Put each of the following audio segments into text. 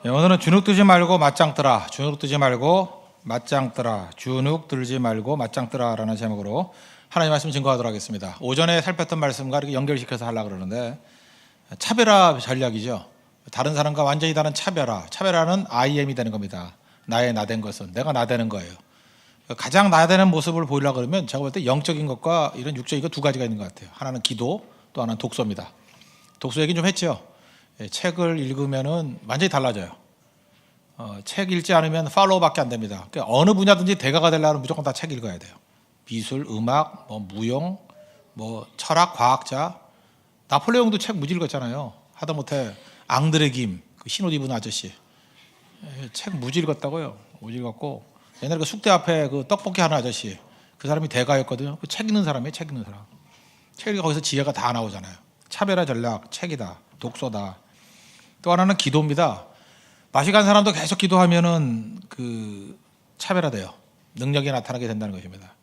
네, 오늘은 주눅 들지 말고 맞짱 뜨라. 주눅 들지 말고 맞짱 뜨라. 주눅 들지 말고 맞짱 뜨라라는 제목으로 하나님 말씀 증거하도록 하겠습니다. 오전에 살폈던 말씀과 이렇게 연결시켜서 하려고 그러는데, 차별화 전략이죠. 다른 사람과 완전히 다른 차별화. 차별화는 I am이 되는 겁니다. 나의 나된 것은 내가 나되는 거예요. 가장 나되는 모습을 보이려고 그러면 제가 볼 때 영적인 것과 이런 육적인 것 두 가지가 있는 것 같아요. 하나는 기도, 또 하나는 독서입니다. 독서 얘기 좀 했죠. 책을 읽으면은 완전히 달라져요. 책 읽지 않으면 팔로우밖에 안 됩니다. 그러니까 어느 분야든지 대가가 되려면 무조건 다 책 읽어야 돼요. 미술, 음악, 무용, 철학, 과학자. 나폴레옹도 책 무지 읽었잖아요. 하다못해 앙드레 김, 그 흰옷 입은 아저씨, 책 무지 읽었다고요. 무지 읽었고, 옛날에 그 숙대 앞에 그 떡볶이 하는 아저씨, 그 사람이 대가였거든요. 그 책 읽는 사람이에요. 책 읽는 사람. 책 읽으면 거기서 지혜가 다 나오잖아요. 차별화 전략, 책이다, 독서다. 또 하나는 기도입니다. 맛이 간 사람도 계속 기도하면은 그 차별화돼요. 능력이 나타나게 된다는 것입니다.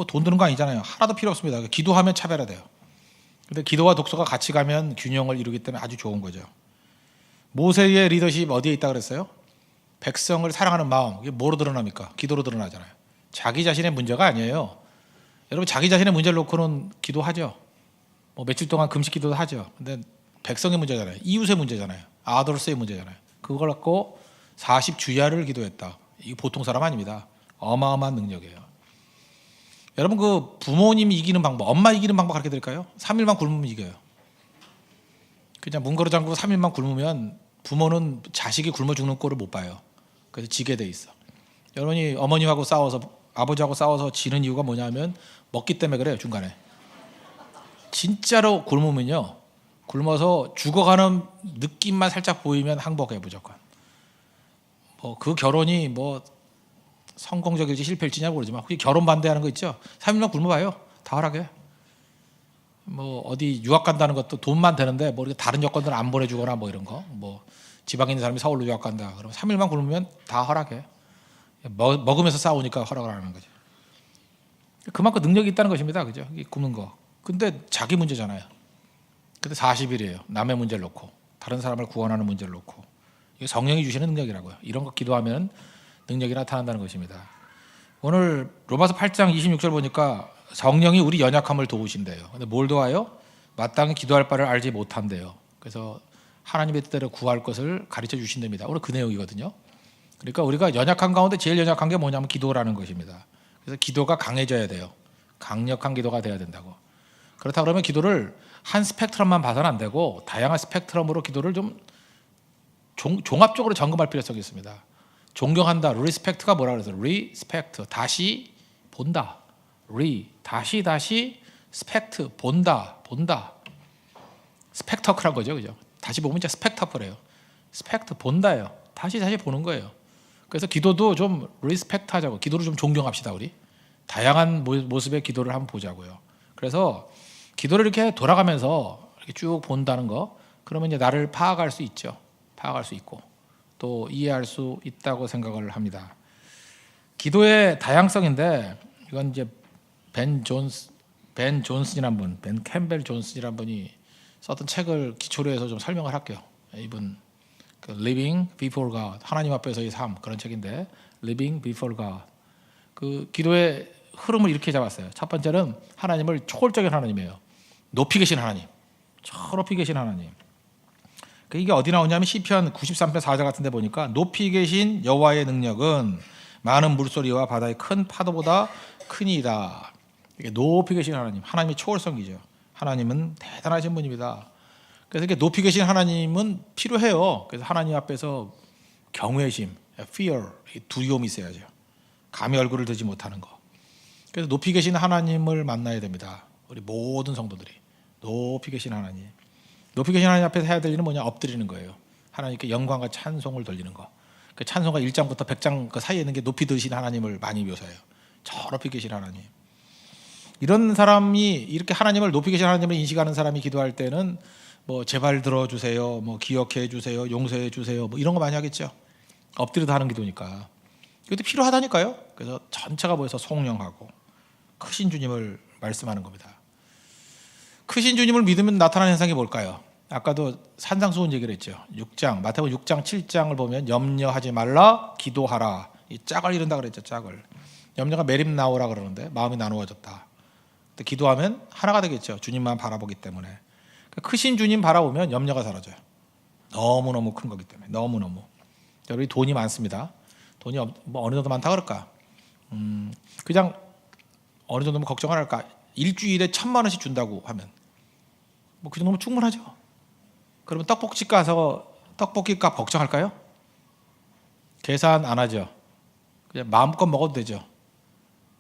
돈 드는 거 아니잖아요. 하나도 필요 없습니다. 기도하면 차별화돼요. 근데 기도와 독서가 같이 가면 균형을 이루기 때문에 아주 좋은 거죠. 모세의 리더십 어디에 있다 그랬어요? 백성을 사랑하는 마음. 이게 뭐로 드러납니까? 기도로 드러나잖아요. 자기 자신의 문제가 아니에요. 여러분, 자기 자신의 문제를 놓고는 기도하죠. 며칠 동안 금식 기도도 하죠. 근데 백성의 문제잖아요. 이웃의 문제잖아요. 아더스의 문제잖아요. 그걸 갖고 40주야를 기도했다. 이게 보통 사람 아닙니다. 어마어마한 능력이에요. 여러분, 그 부모님이 이기는 방법, 엄마 이기는 방법 가르쳐 드릴까요? 3일만 굶으면 이겨요. 그냥 문거로 잠그고 3일만 굶으면 부모는 자식이 굶어 죽는 꼴을 못 봐요. 그래서 지게 돼 있어. 여러분이 어머님하고 싸워서, 아버지하고 싸워서 지는 이유가 뭐냐면 먹기 때문에 그래요. 중간에 진짜로 굶으면요, 굶어서 죽어가는 느낌만 살짝 보이면 항복해, 무조건. 그 결혼이 성공적일지 실패일지냐 모르지만, 혹시 결혼 반대하는 거 있죠? 3일만 굶어봐요. 다 허락해. 어디 유학 간다는 것도 돈만 되는데 이렇게 다른 여건들 안 보내주거나 이런 거, 지방에 있는 사람이 서울로 유학 간다 그러면 3일만 굶으면 다 허락해. 먹으면서 싸우니까 허락을 안 하는 거죠. 그만큼 능력이 있다는 것입니다. 그죠? 굶는 거. 근데 자기 문제잖아요. 근데 40일이에요. 남의 문제를 놓고, 다른 사람을 구원하는 문제를 놓고. 이게 성령이 주시는 능력이라고요. 이런 거 기도하면 능력이 나타난다는 것입니다. 오늘 로마서 8장 26절 보니까 성령이 우리 연약함을 도우신대요. 근데 뭘 도와요? 마땅히 기도할 바를 알지 못한대요. 그래서 하나님의 뜻대로 구할 것을 가르쳐 주신답니다. 오늘 그 내용이거든요. 그러니까 우리가 연약한 가운데 제일 연약한 게 뭐냐면 기도라는 것입니다. 그래서 기도가 강해져야 돼요. 강력한 기도가 돼야 된다고. 그렇다 그러면 기도를 한 스펙트럼만 봐서는 안 되고 다양한 스펙트럼으로 기도를 좀 종합적으로 점검할 필요성이 있습니다. 존경한다. 리스펙트가 뭐라고 그래서 리스펙트, 다시 본다. 다시 스펙트, 본다. 스펙터클한 거죠. 그죠? 다시 보면 진짜 스펙터클해요. 스펙트, 본다예요. 다시 보는 거예요. 그래서 기도도 좀 리스펙트 하자고. 기도를 좀 존경합시다. 우리 다양한 모습의 기도를 한번 보자고요. 그래서 기도를 이렇게 돌아가면서 이렇게 쭉 본다는 거, 그러면 이제 나를 파악할 수 있죠. 파악할 수 있고 또 이해할 수 있다고 생각을 합니다. 기도의 다양성인데, 이건 이제 벤 존슨이라는 분, 벤 캠벨 존슨이라는 분이 썼던 책을 기초로 해서 좀 설명을 할게요. 이분 Living Before God, 하나님 앞에서의 삶, 그런 책인데, Living Before God, 그 기도의 흐름을 이렇게 잡았어요. 첫 번째는 하나님을 초월적인 하나님이에요. 높이 계신 하나님, 저 높이 계신 하나님. 이게 어디 나오냐면 시편 93편 4절 같은 데 보니까, 높이 계신 여호와의 능력은 많은 물소리와 바다의 큰 파도보다 크니이다. 이게 높이 계신 하나님, 하나님의 초월성이죠. 하나님은 대단하신 분입니다. 그래서 이렇게 높이 계신 하나님은 필요해요. 그래서 하나님 앞에서 경외심, fear, 두려움이 있어야죠. 감히 얼굴을 들지 못하는 거. 그래서 높이 계신 하나님을 만나야 됩니다. 우리 모든 성도들이 높이 계신 하나님. 높이 계신 하나님 앞에서 해야 될 일은 뭐냐? 엎드리는 거예요. 하나님께 영광과 찬송을 돌리는 거. 그 찬송가 1장부터 100장 그 사이에 있는 게 높이 드신 하나님을 많이 묘사해요. 저 높이 계신 하나님. 이런 사람이, 이렇게 하나님을, 높이 계신 하나님을 인식하는 사람이 기도할 때는 제발 들어주세요, 기억해 주세요, 용서해 주세요, 이런 거 많이 하겠죠. 엎드려도 하는 기도니까. 이것도 필요하다니까요. 그래서 전체가 모여서 송영하고 크신 주님을 말씀하는 겁니다. 크신 주님을 믿으면 나타나는 현상이 뭘까요? 아까도 산상수훈 얘기를 했죠. 6장 마태복음 6장 7장을 보면 염려하지 말라 기도하라. 이 짝을 이룬다 그랬죠. 짝을. 염려가 매립 나오라 그러는데 마음이 나누어졌다. 근데 기도하면 하나가 되겠죠. 주님만 바라보기 때문에. 크신 주님 바라보면 염려가 사라져요. 너무너무 큰 거기 때문에. 너무너무. 우리 돈이 많습니다. 돈이 뭐 어느 정도 많다 그럴까? 그냥 어느 정도면 걱정을 할까? 일주일에 1,000만 원씩 준다고 하면 뭐 그 정도면 충분하죠. 그러면 떡볶이집 가서 떡볶이 값 걱정할까요? 계산 안 하죠. 그냥 마음껏 먹어도 되죠.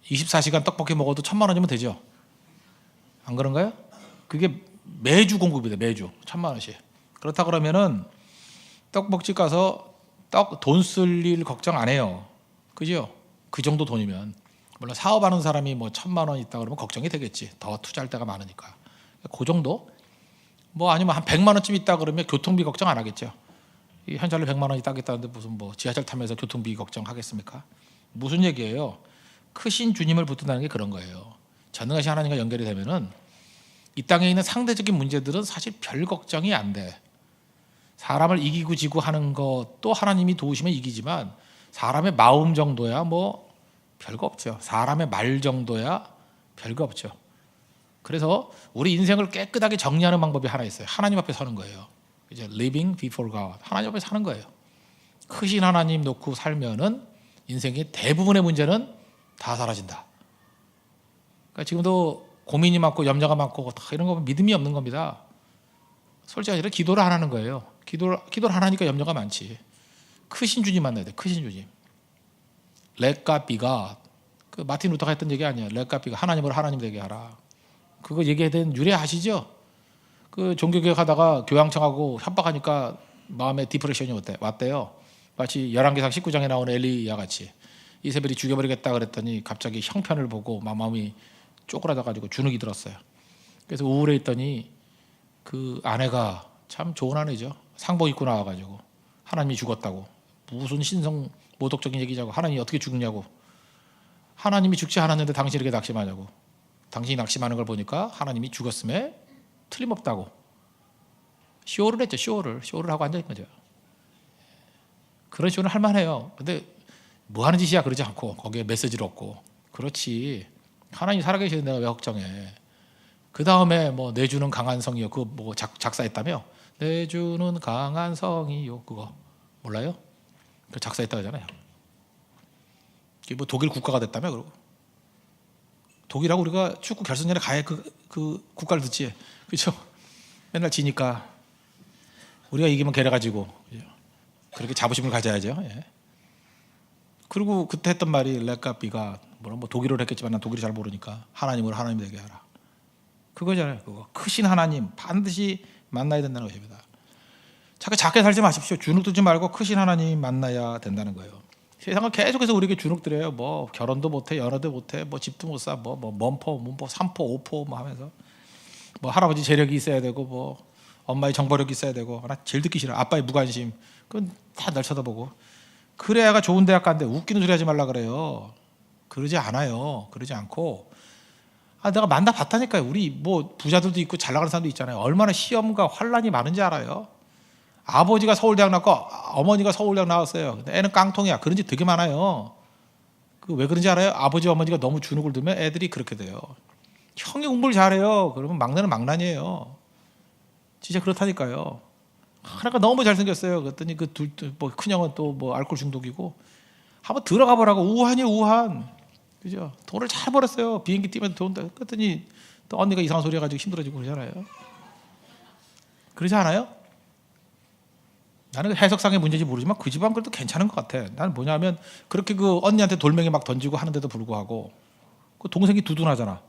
24시간 떡볶이 먹어도 1,000만 원이면 되죠. 안 그런가요? 그게 매주 공급이 돼. 매주 1,000만 원씩. 그렇다 그러면은 떡볶이집 가서 돈 쓸 일 걱정 안 해요. 그죠? 그 정도 돈이면. 물론 사업하는 사람이 뭐 1,000만 원 있다 그러면 걱정이 되겠지. 더 투자할 데가 많으니까. 그 정도? 뭐 아니면 한 100만 원쯤 있다 그러면 교통비 걱정 안 하겠죠. 이 현찰로 100만 원이 따겠다는데 무슨 뭐 지하철 타면서 교통비 걱정하겠습니까? 무슨 얘기예요? 크신 주님을 붙든다는 게 그런 거예요. 전능하신 하나님과 연결이 되면은 이 땅에 있는 상대적인 문제들은 사실 별 걱정이 안 돼. 사람을 이기고 지고 하는 것도 하나님이 도우시면 이기지만 사람의 마음 정도야 뭐 별거 없죠. 사람의 말 정도야 별거 없죠. 그래서 우리 인생을 깨끗하게 정리하는 방법이 하나 있어요. 하나님 앞에 서는 거예요. 이제 living before God. 하나님 앞에 사는 거예요. 크신 하나님 놓고 살면은 인생의 대부분의 문제는 다 사라진다. 그러니까 지금도 고민이 많고 염려가 많고 다 이런 거 믿음이 없는 겁니다. 솔직히 아니라 기도를 안 하는 거예요. 기도를 안 하니까 염려가 많지. 크신 주님 만나야 돼. 크신 주님. 렛가비가 그 마틴 루터가 했던 얘기 아니에요. 렛가비가 하나님을 하나님 되게 하라. 그거 얘기하던 유래 아시죠? 그 종교개혁하다가 교황청하고 협박하니까 마음에 디프레션이 왔대요. 마치 열왕기상 19장에 나오는 엘리야 같이 이세벨이 죽여버리겠다 그랬더니 갑자기 형편을 보고 마음이 쪼그라져가지고 주눅이 들었어요. 그래서 우울해 있더니 그 아내가 참 좋은 아내죠. 상복 입고 나와가지고 하나님이 죽었다고. 무슨 신성 모독적인 얘기자고. 하나님이 어떻게 죽냐고. 하나님이 죽지 않았는데 당신이 이렇게 낙심하냐고. 당신이 낙심하는 걸 보니까 하나님이 죽었음에 틀림없다고. 쇼를 했죠. 쇼를 하고 앉아있는 거죠. 그런 쇼는 할만해요. 근데 뭐 하는 짓이야 그러지 않고 거기에 메시지를 얻고. 그렇지. 하나님 살아계시는 내가 왜 걱정해. 그 다음에 뭐 내주는 강한 성이요. 그거 뭐 작사했다며. 내주는 강한 성이요. 그거 몰라요? 그 작사했다 하잖아요. 그게 뭐 독일 국가가 됐다며. 그러고 독일하고 우리가 축구 결승전에 가야 그 국가를 듣지. 그렇죠? 맨날 지니까 우리가 이기면 걔래가지고 그렇게 자부심을 가져야죠. 예. 그리고 그때 했던 말이 렛가비가 뭐 독일어를 했겠지만 난 독일이 잘 모르니까 하나님으로 하나님 되게 하라. 그거잖아요. 그거 크신 하나님 반드시 만나야 된다는 것입니다. 작게 살지 마십시오. 주눅 들지 말고 크신 하나님 만나야 된다는 거예요. 세상은 계속해서 우리에게 주눅 들여요. 뭐 결혼도 못해, 연애도 못해, 뭐 집도 못 사, 뭐 먼포, 문포, 삼포, 오포 뭐 하면서 뭐 할아버지 재력이 있어야 되고 뭐 엄마의 정보력이 있어야 되고. 나 제일 듣기 싫어. 아빠의 무관심. 그건 다 날 쳐다보고. 그래 애가 좋은 대학 간대. 웃기는 소리 하지 말라 그래요. 그러지 않아요. 그러지 않고 내가 만나봤다니까요. 우리 뭐 부자들도 있고 잘 나가는 사람도 있잖아요. 얼마나 시험과 환란이 많은지 알아요. 아버지가 서울대학 나왔고 어머니가 서울대학 나왔어요. 근데 애는 깡통이야. 그런 집 되게 많아요. 그 왜 그런지 알아요? 아버지 어머니가 너무 주눅을 들면 애들이 그렇게 돼요. 형이 공부를 잘해요. 그러면 막내는 망난이에요. 진짜 그렇다니까요. 하나가 너무 잘생겼어요. 그랬더니 그 뭐 큰형은 또 뭐 알코올 중독이고. 한번 들어가 보라고. 우한이에요. 우한. 그죠? 돈을 잘 벌었어요. 비행기 뛰면 돈. 그랬더니 또 언니가 이상한 소리 해가지고 힘들어지고 그러잖아요. 그러지 않아요? 나는 해석상의 문제인지 모르지만 그 집안 그래도 괜찮은 것 같아. 나는 뭐냐면 그렇게 그 언니한테 돌멩이 막 던지고 하는데도 불구하고 그 동생이 두둔하잖아.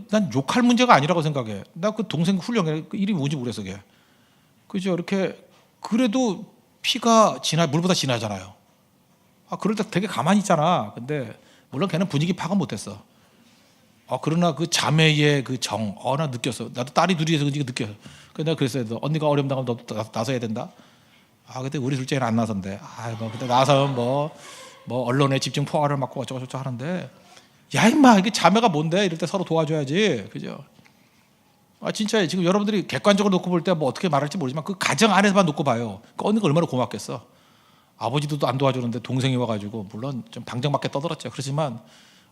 난 욕할 문제가 아니라고 생각해. 나 그 동생 훌륭해. 그 이름이 뭔지 모르겠어, 걔. 그죠? 이렇게 그래도 피가 물보다 진하잖아요. 그럴 때 되게 가만히 있잖아. 근데 물론 걔는 분위기 파악은 못했어. 그러나 그 자매의 그 정, 나 느꼈어. 나도 딸이 둘이서 느껴. 그래서 내가 그랬어요. 언니가 어려움 당하면 너도 나서야 된다. 그때 우리 둘째는 안 나선대. 뭐 그때 나서면 뭐 언론에 집중 포화를 맞고 어쩌고저쩌고 하는데, 야 임마 이게 자매가 뭔데? 이럴 때 서로 도와줘야지, 그죠? 진짜예요. 지금 여러분들이 객관적으로 놓고 볼 때 뭐 어떻게 말할지 모르지만 그 가정 안에서만 놓고 봐요. 그 언니가 얼마나 고맙겠어. 아버지도 안 도와주는데 동생이 와가지고 물론 좀 방정맞게 떠들었죠. 그렇지만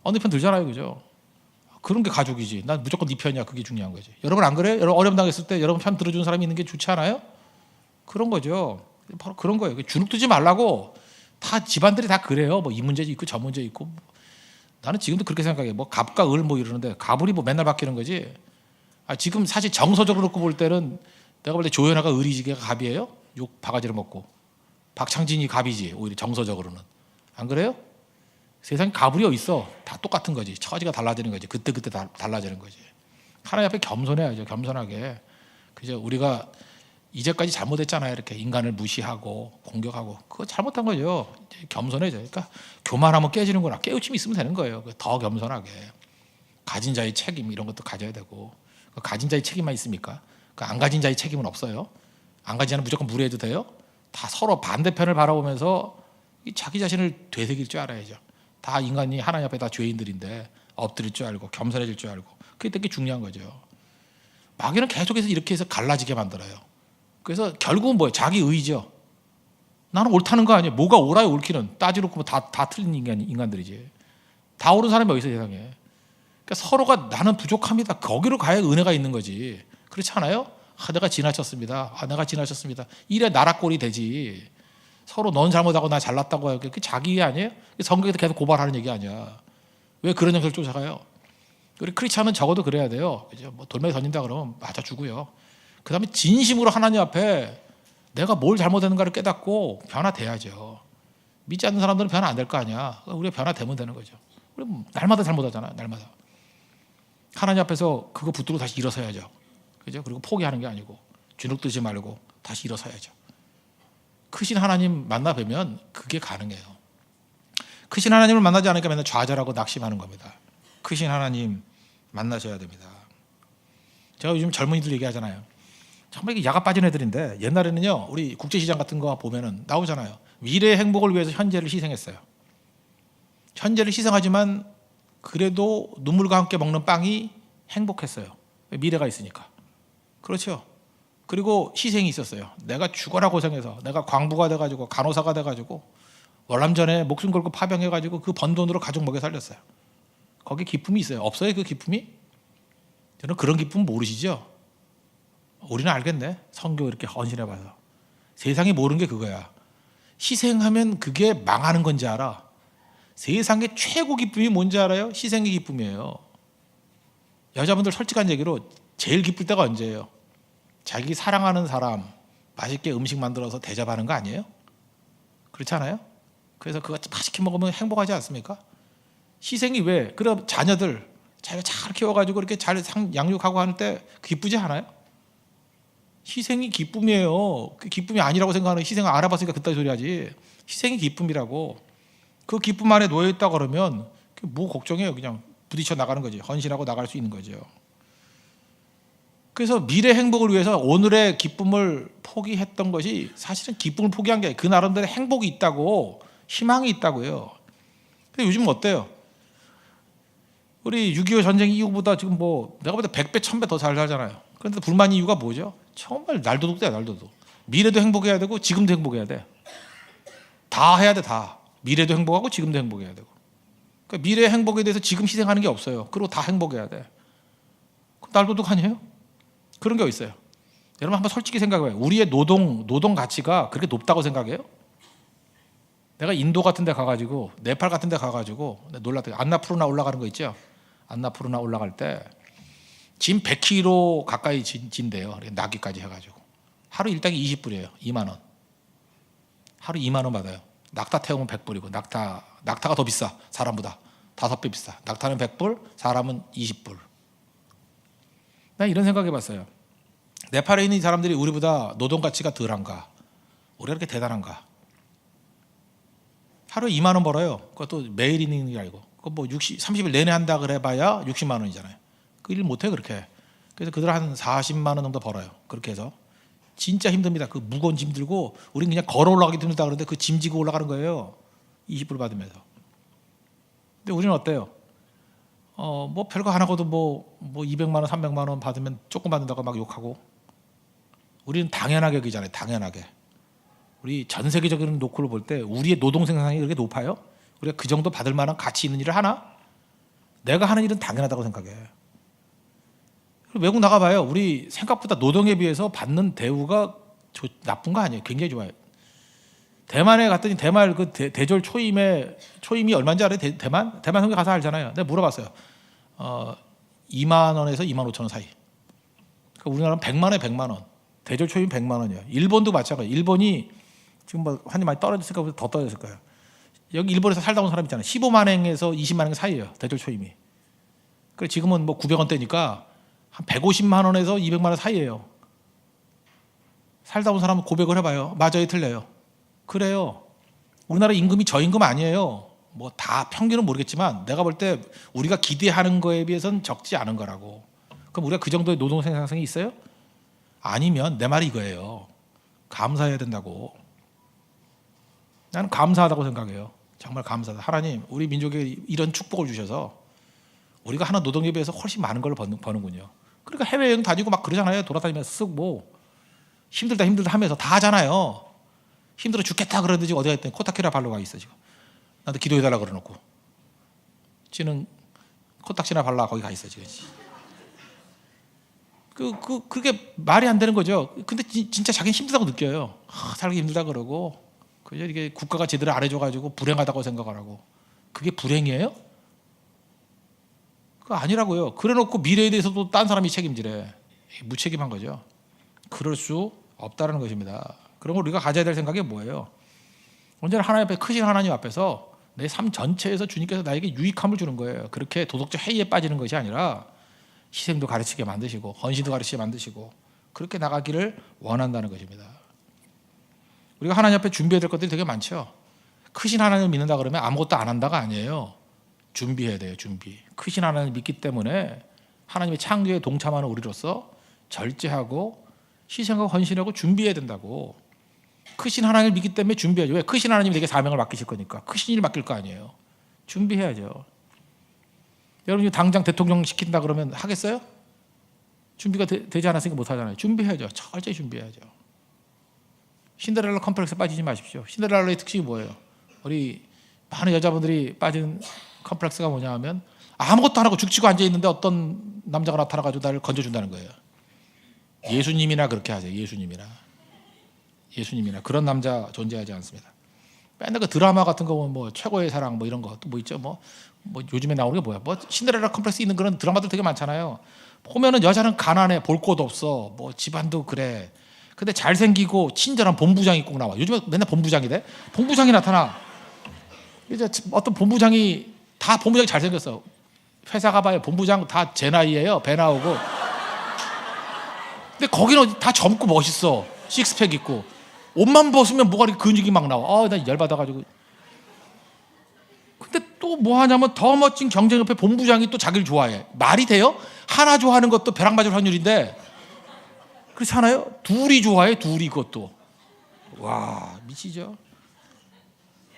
언니 편 들잖아요, 그죠? 그런 게 가족이지. 난 무조건 네 편이야. 그게 중요한 거지. 여러분 안 그래요? 여러분 어려움 당했을 때 여러분 편 들어주는 사람이 있는 게 좋지 않아요? 그런 거죠. 바로 그런 거예요. 주눅들지 말라고. 다 집안들이 다 그래요. 뭐 이 문제 있고 저 문제 있고. 나는 지금도 그렇게 생각해. 뭐 갑과 을 뭐 이러는데 갑을이 뭐 맨날 바뀌는 거지. 지금 사실 정서적으로 놓고 볼 때는 내가 볼 때 조연아가 을이지가 갑이에요. 욕 바가지를 먹고. 박창진이 갑이지. 오히려 정서적으로는. 안 그래요? 세상에 갑을이 어딨어. 다 똑같은 거지. 처지가 달라지는 거지. 그때그때 달라지는 거지. 하나님 앞에 겸손해야죠. 겸손하게. 그죠? 우리가 이제까지 잘못했잖아요. 이렇게 인간을 무시하고 공격하고. 그거 잘못한 거죠. 이제 겸손해져. 그러니까 교만하면 깨지는구나. 깨우침이 있으면 되는 거예요. 더 겸손하게. 가진 자의 책임 이런 것도 가져야 되고. 가진 자의 책임만 있습니까? 안 가진 자의 책임은 없어요. 안 가진 자는 무조건 무례해도 돼요. 다 서로 반대편을 바라보면서 자기 자신을 되새길 줄 알아야죠. 다 인간이 하나님 앞에 다 죄인들인데 엎드릴 줄 알고 겸손해질 줄 알고. 그게 되게 중요한 거죠. 마귀는 계속해서 이렇게 해서 갈라지게 만들어요. 그래서 결국은 뭐예요? 자기 의죠. 나는 옳다는 거 아니에요. 뭐가 옳아요 옳기는. 따지놓고 다 틀린 인간들이지. 다 옳은 사람이 어디 있어요 세상에. 그러니까 서로가 나는 부족합니다. 거기로 가야 은혜가 있는 거지. 그렇지 않아요? 내가 지나쳤습니다. 내가 지나쳤습니다. 이래 나락골이 되지. 서로 넌 잘못하고 나 잘났다고 해요. 그게 자기 아니에요? 성경에도 계속 고발하는 얘기 아니야. 왜 그런 형태를 쫓아가요? 우리 크리스찬은 적어도 그래야 돼요. 이제 뭐 돌멩이 던진다 그러면 맞아주고요. 그 다음에 진심으로 하나님 앞에 내가 뭘 잘못했는가를 깨닫고 변화돼야죠. 믿지 않는 사람들은 변화 안 될 거 아니야. 우리가 변화되면 되는 거죠. 우리 날마다 잘못하잖아. 날마다. 하나님 앞에서 그거 붙들고 다시 일어서야죠. 그죠? 그리고 포기하는 게 아니고 주눅들지 말고 다시 일어서야죠. 크신 하나님 만나 뵈면 그게 가능해요. 크신 하나님을 만나지 않으니까 맨날 좌절하고 낙심하는 겁니다. 크신 하나님 만나셔야 됩니다. 제가 요즘 젊은이들 얘기하잖아요. 정말 이게 야가 빠진 애들인데 옛날에는요 우리 국제시장 같은 거 보면은 나오잖아요. 미래의 행복을 위해서 현재를 희생했어요. 현재를 희생하지만 그래도 눈물과 함께 먹는 빵이 행복했어요. 미래가 있으니까. 그렇죠. 그리고 희생이 있었어요. 내가 죽어라 고생해서 내가 광부가 돼가지고 간호사가 돼가지고 월남전에 목숨 걸고 파병해가지고 그 번 돈으로 가족 먹여 살렸어요. 거기 기쁨이 있어요. 없어요 그 기쁨이? 저는 그런 기쁨 모르시죠? 우리는 알겠네. 성교 이렇게 헌신해봐서. 세상이 모르는 게 그거야. 희생하면 그게 망하는 건지 알아. 세상의 최고 기쁨이 뭔지 알아요? 희생의 기쁨이에요. 여자분들 솔직한 얘기로 제일 기쁠 때가 언제예요? 자기 사랑하는 사람 맛있게 음식 만들어서 대접하는 거 아니에요? 그렇지 않아요? 그래서 그거 맛있게 먹으면 행복하지 않습니까? 희생이 왜? 그럼 자녀들 자기가 잘 키워가지고 이렇게 잘 양육하고 하는 때 기쁘지 않아요? 희생이 기쁨이에요. 그 기쁨이 아니라고 생각하는 희생을 알아봤으니까 그따위 소리 하지. 희생이 기쁨이라고. 그 기쁨 안에 놓여있다 그러면 뭐 걱정해요. 그냥 부딪혀 나가는 거지. 헌신하고 나갈 수 있는 거죠. 그래서 미래 행복을 위해서 오늘의 기쁨을 포기했던 것이 사실은 기쁨을 포기한 게 아니에요. 그 나름대로 행복이 있다고, 희망이 있다고요. 근데 요즘은 어때요? 우리 6.25 전쟁 이후보다 지금 뭐 내가 볼 때 100배, 1000배 더 잘 살잖아요. 그런데 불만 이유가 뭐죠? 정말 날도둑이야, 날도둑. 미래도 행복해야 되고 지금도 행복해야 돼. 다 해야 돼, 다. 미래도 행복하고 지금도 행복해야 되고. 그러니까 미래의 행복에 대해서 지금 희생하는 게 없어요. 그리고 다 행복해야 돼. 날도둑 아니에요? 그런 게 있어요. 여러분 한번 솔직히 생각해봐요. 우리의 노동 가치가 그렇게 높다고 생각해요? 내가 인도 같은 데 가가지고 네팔 같은 데 가가지고 놀랐대요. 안나푸르나 올라가는 거 있죠? 안나푸르나 올라갈 때 짐 100kg 가까이 진대요. 나귀까지 해가지고 하루 일당이 20불이에요. 2만 원. 하루 2만 원 받아요. 낙타 태우면 100불이고 낙타가 더 비싸. 사람보다 5배 비싸. 낙타는 100불, 사람은 20불. 난 이런 생각 해봤어요. 네팔에 있는 이 사람들이 우리보다 노동 가치가 덜한가? 우리가 그렇게 대단한가? 하루에 2만 원 벌어요. 그것도 매일 있는 게 아니고. 그거 뭐 30일 내내 한다 그래봐야 60만 원이잖아요. 그 일 못해 그렇게. 그래서 그들 한 40만 원 정도 벌어요. 그렇게 해서 진짜 힘듭니다. 그 무거운 짐 들고 우린 그냥 걸어 올라가기 힘들다 그러는데 그 짐 지고 올라가는 거예요. 20불 받으면서. 근데 우리는 어때요? 뭐 별거 안 하고도 뭐 200만 원, 300만 원 받으면 조금 받는다고 막 욕하고. 우리는 당연하게 여기잖아요. 당연하게. 우리 전 세계적인 노크를 볼 때 우리의 노동 생산이 그렇게 높아요? 우리가 그 정도 받을 만한 가치 있는 일을 하나? 내가 하는 일은 당연하다고 생각해. 외국 나가봐요. 우리 생각보다 노동에 비해서 받는 대우가 나쁜 거 아니에요. 굉장히 좋아요. 대만에 갔더니 대만 그 대졸 초임이 얼마인지 알아요? 대만 성에 가서 알잖아요. 내가 물어봤어요. 2만 원에서 2만 5천 원 사이. 그러니까 우리나라는 100만 원에 100만 원. 대졸 초임 100만 원이에요. 일본도 마찬가지. 일본이 지금 뭐 한이 많이 떨어졌을까 보다 더 떨어졌을 거예요. 여기 일본에서 살다 온 사람 있잖아요. 15만 원에서 20만 원 사이예요. 대졸 초임이. 그래 지금은 뭐 900원대니까 한 150만 원에서 200만 원 사이예요. 살다 온 사람은 고백을 해봐요. 맞아요, 틀려요? 그래요. 우리나라 임금이 저임금 아니에요. 뭐 다 평균은 모르겠지만 내가 볼 때 우리가 기대하는 거에 비해서는 적지 않은 거라고. 그럼 우리가 그 정도의 노동 생산성이 있어요? 아니면 내 말이 이거예요. 감사해야 된다고. 나는 감사하다고 생각해요. 정말 감사하다. 하나님, 우리 민족에 이런 축복을 주셔서 우리가 하는 노동에 비해서 훨씬 많은 걸 버는군요. 그러니까 해외여행 다니고 막 그러잖아요. 돌아다니면서 쓱 뭐 힘들다 하면서 다 하잖아요. 힘들어 죽겠다 그러는데 지금 어디 갔더니 코타키나발루 가 있어 지금. 나한테 기도해달라 그러놓고. 지는 코딱지나 발라 거기 가 있어 지금. 그게 말이 안 되는 거죠. 근데 진짜 자기는 힘들다고 느껴요. 살기 힘들다 그러고. 그죠? 이게 국가가 제대로 안 해줘가지고 불행하다고 생각을 하고. 그게 불행이에요? 그거 아니라고요. 그래놓고 미래에 대해서도 딴 사람이 책임지래. 무책임한 거죠. 그럴 수 없다는 것입니다. 그런 걸 우리가 가져야 될 생각이 뭐예요? 언제나 하나님 앞에 크신 하나님 앞에서 내 삶 전체에서 주님께서 나에게 유익함을 주는 거예요. 그렇게 도덕적 해이에 빠지는 것이 아니라 희생도 가르치게 만드시고 헌신도 가르치게 만드시고 그렇게 나가기를 원한다는 것입니다. 우리가 하나님 앞에 준비해야 될 것들이 되게 많죠. 크신 하나님을 믿는다 그러면 아무것도 안 한다가 아니에요. 준비해야 돼요. 준비. 크신 하나님을 믿기 때문에 하나님의 창조에 동참하는 우리로서 절제하고 희생하고 헌신하고 준비해야 된다고. 크신 하나님을 믿기 때문에 준비해야죠. 왜? 크신 하나님이 내게 사명을 맡기실 거니까. 크신 일 맡길 거 아니에요. 준비해야죠. 여러분이 당장 대통령 시킨다 그러면 하겠어요? 준비가 되지 않았으니까 못 하잖아요. 준비해야죠. 철저히 준비해야죠. 신데렐라 컴플렉스에 빠지지 마십시오. 신데렐라의 특징이 뭐예요? 우리 많은 여자분들이 빠진 컴플렉스가 뭐냐 하면 아무것도 안 하고 죽치고 앉아있는데 어떤 남자가 나타나가지고 나를 건져준다는 거예요. 예수님이나 그렇게 하세요. 예수님이나 그런 남자 존재하지 않습니다. 맨날 그 드라마 같은 거 보면 뭐 최고의 사랑 뭐 이런 거 또 뭐 있죠. 뭐 요즘에 나오는 게 뭐야? 뭐 신데렐라 컴플렉스 있는 그런 드라마들 되게 많잖아요. 보면은 여자는 가난해, 볼 곳 없어, 뭐 집안도 그래. 근데 잘생기고 친절한 본부장이 꼭 나와. 요즘에 맨날 본부장이 돼. 본부장이 나타나. 이제 어떤 본부장이 다 본부장이 잘생겼어. 회사 가봐요. 본부장 다 제 나이예요. 배 나오고. 근데 거기는 다 젊고 멋있어. 식스팩 있고. 옷만 벗으면 뭐가 이렇게 근육이 막 나와. 나 열받아가지고. 근데 또 뭐 하냐면 더 멋진 경쟁협회 본부장이 또 자기를 좋아해. 말이 돼요? 하나 좋아하는 것도 벼락 맞을 확률인데 그렇지 않아요? 둘이 좋아해. 둘이 그것도. 와 미치죠.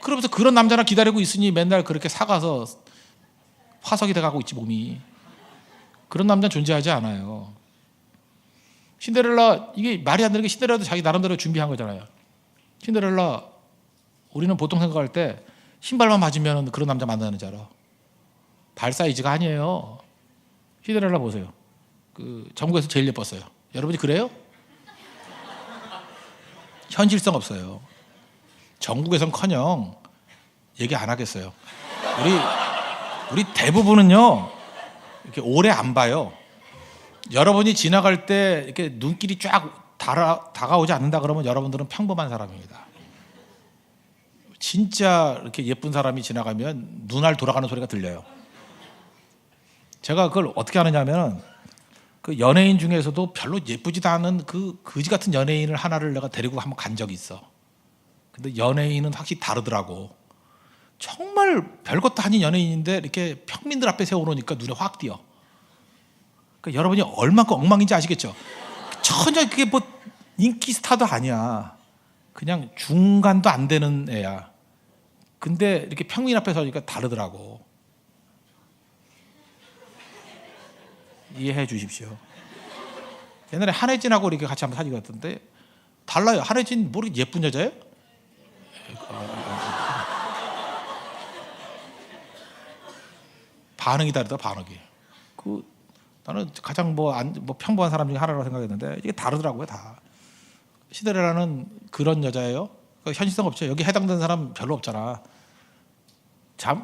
그러면서 그런 남자나 기다리고 있으니 맨날 그렇게 사가서 화석이 돼가고 있지 몸이. 그런 남자는 존재하지 않아요. 신데렐라 이게 말이 안 되는 게 신데렐라도 자기 나름대로 준비한 거잖아요. 신데렐라 우리는 보통 생각할 때 신발만 맞으면 그런 남자 만나는 줄 알아. 발 사이즈가 아니에요. 신데렐라 보세요. 그 전국에서 제일 예뻤어요. 여러분이 그래요? 현실성 없어요. 전국에선커녕 얘기 안 하겠어요. 우리 대부분은요 이렇게 오래 안 봐요. 여러분이 지나갈 때 이렇게 눈길이 쫙 다가오지 않는다 그러면 여러분들은 평범한 사람입니다. 진짜 이렇게 예쁜 사람이 지나가면 눈알 돌아가는 소리가 들려요. 제가 그걸 어떻게 하느냐면 그 연예인 중에서도 별로 예쁘지도 않은 그 거지 같은 연예인을 하나를 내가 데리고 한번 간 적이 있어. 근데 연예인은 확실히 다르더라고. 정말 별것도 아닌 연예인인데 이렇게 평민들 앞에 세워놓으니까 눈에 확 띄어. 그러니까 여러분이 얼마큼 엉망인지 아시겠죠? 전혀 그게 뭐 인기 스타도 아니야. 그냥 중간도 안 되는 애야. 근데 이렇게 평민 앞에 서니까 다르더라고. 이해해 주십시오. 옛날에 한혜진하고 이렇게 같이 한번 사진 같던데 달라요. 한혜진 뭐 이렇게 예쁜 여자예요? 반응이 다르다. 반응이. 나는 가장 뭐 평범한 사람 중에 하나라고 생각했는데 이게 다르더라고요. 다. 신데렐라는 그런 여자예요. 현실성 없죠. 여기 해당되는 사람 별로 없잖아.